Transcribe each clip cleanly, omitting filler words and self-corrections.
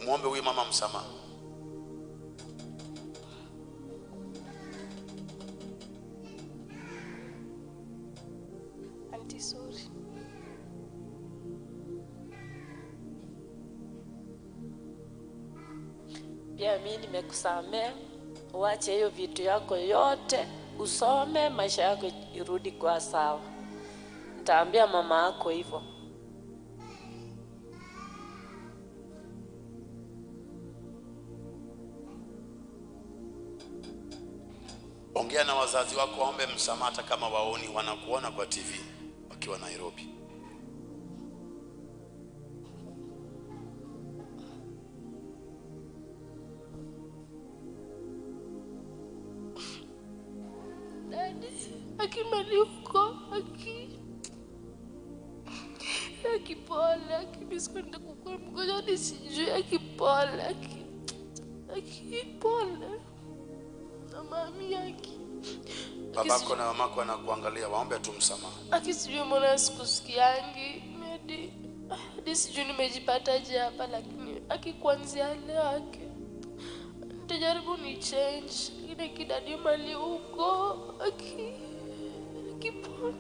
muombe huyu mama msamaha. Auntie, sorry. Pia mimi nimekusamea, uache hiyo vitu yako yote, usome, maisha yako irudi kwa sawa. Nitaambia mama yako hivyo. Ongea na wazazi wako, waombe msamaha hata kama waoni, wanakuona kwa TV wakiwa Nairobi. Akimali huko, akipole, akibiskwenda kukua mgoja nisijui, akipole, akipole. Na mami yake. Babako na mamako wanakuangalia, waombe tu msamaha. Akisijui mbona sikusikiangi, hadi sijui nimejipataje hapa, lakini akikuanzia leo nitajaribu ni change. Ile kidadi mali huko, akipone.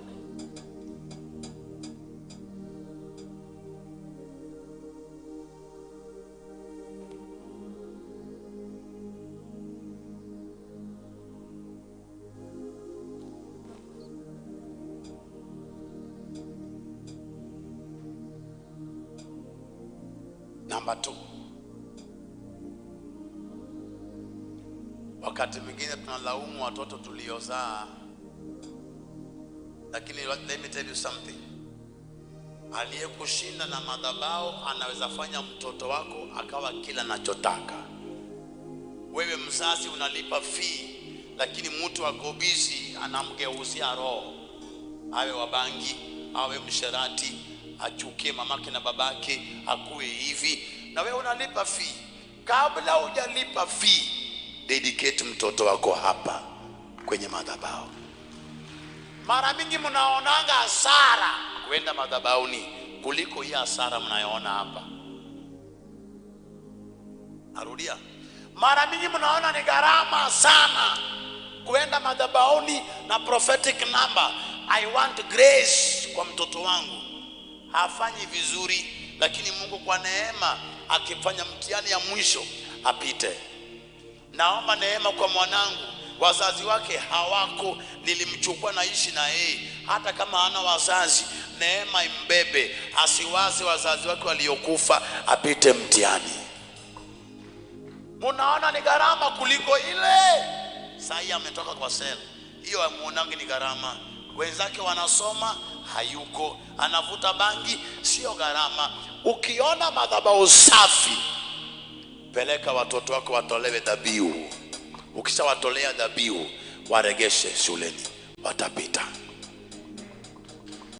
Namba 2. Wakati mwingine tunalaumu watoto tuliozaa, lakini let me tell you something. Aliyekushinda na madhabahu anaweza fanya mtoto wako akawa kila anachotaka. Wewe mzazi unalipa fee, lakini mtu ako busy anamgeuzia roho. Awe wabangi, awe msherati, achukie mamake na babake, akuwe hivi, na wewe unalipa fee. Kabla hujalipa fee, dedicate mtoto wako hapa kwenye madhabahu. Mara mingi mnaonanga hasara kwenda madhabahuni kuliko hii hasara mnayoona hapa. Narudia, mara mingi mnaona ni gharama sana kwenda madhabahuni na prophetic number, I want grace kwa mtoto wangu. Hafanyi vizuri, lakini Mungu kwa neema akifanya mtihani ya mwisho apite. Naomba neema kwa mwanangu, wazazi wake hawako, nilimchukua naishi na yeye, hata kama hana wazazi, neema imbebe, asiwaze wazazi wake waliokufa, apite mtihani. Munaona ni gharama kuliko ile. Sasa ametoka kwa sel, hiyo amuonangi ni gharama. Wenzake wanasoma, hayuko, anavuta bangi, sio gharama. Ukiona madhabahu safi, peleka watoto wako watolewe dhabihu. Ukishawatolea dhabihu, waregeshe shuleni, watapita.